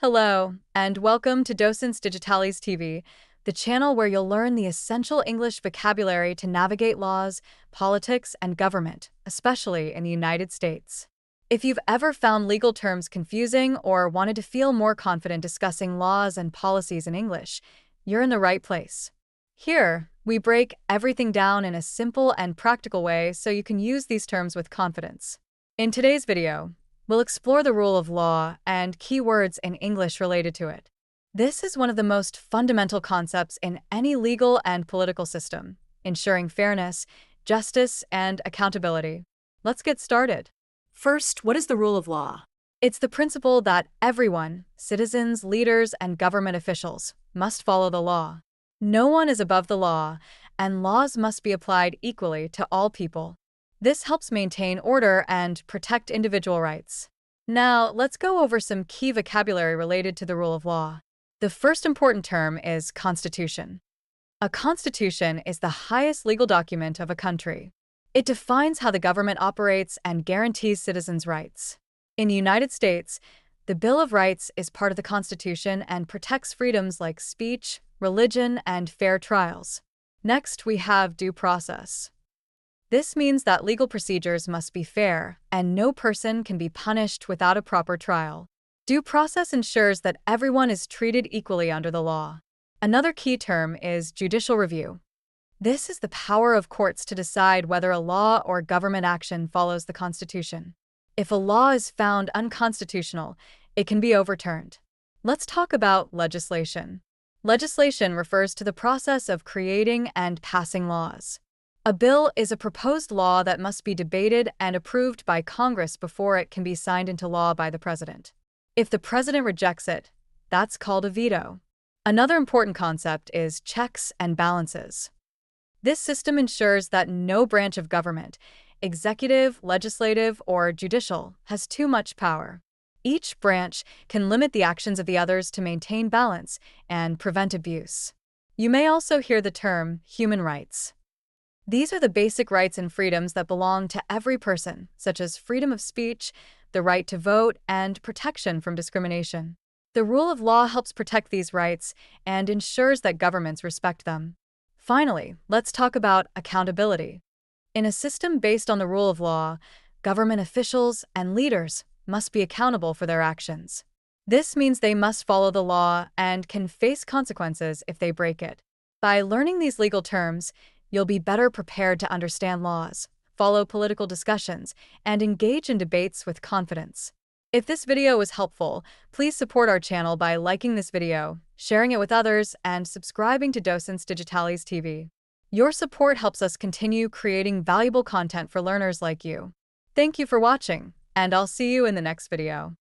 Hello, and welcome to Docens Digitalis TV, the channel where you'll learn the essential English vocabulary to navigate laws, politics, and government, especially in the United States. If you've ever found legal terms confusing or wanted to feel more confident discussing laws and policies in English, you're in the right place. Here, we break everything down in a simple and practical way so you can use these terms with confidence. In today's video, we'll explore the rule of law and key words in English related to it. This is one of the most fundamental concepts in any legal and political system, ensuring fairness, justice, and accountability. Let's get started. First, what is the rule of law? It's the principle that everyone, citizens, leaders, and government officials, must follow the law. No one is above the law, and laws must be applied equally to all people. This helps maintain order and protect individual rights. Now, let's go over some key vocabulary related to the rule of law. The first important term is constitution. A constitution is the highest legal document of a country. It defines how the government operates and guarantees citizens' rights. In the United States, the Bill of Rights is part of the Constitution and protects freedoms like speech, religion, and fair trials. Next, we have due process. This means that legal procedures must be fair, and no person can be punished without a proper trial. Due process ensures that everyone is treated equally under the law. Another key term is judicial review. This is the power of courts to decide whether a law or government action follows the Constitution. If a law is found unconstitutional, it can be overturned. Let's talk about legislation. Legislation refers to the process of creating and passing laws. A bill is a proposed law that must be debated and approved by Congress before it can be signed into law by the president. If the president rejects it, that's called a veto. Another important concept is checks and balances. This system ensures that no branch of government, executive, legislative, or judicial, has too much power. Each branch can limit the actions of the others to maintain balance and prevent abuse. You may also hear the term human rights. These are the basic rights and freedoms that belong to every person, such as freedom of speech, the right to vote, and protection from discrimination. The rule of law helps protect these rights and ensures that governments respect them. Finally, let's talk about accountability. In a system based on the rule of law, government officials and leaders must be accountable for their actions. This means they must follow the law and can face consequences if they break it. By learning these legal terms, you'll be better prepared to understand laws, follow political discussions, and engage in debates with confidence. If this video was helpful, please support our channel by liking this video, sharing it with others, and subscribing to Docens Digitalis TV. Your support helps us continue creating valuable content for learners like you. Thank you for watching, and I'll see you in the next video.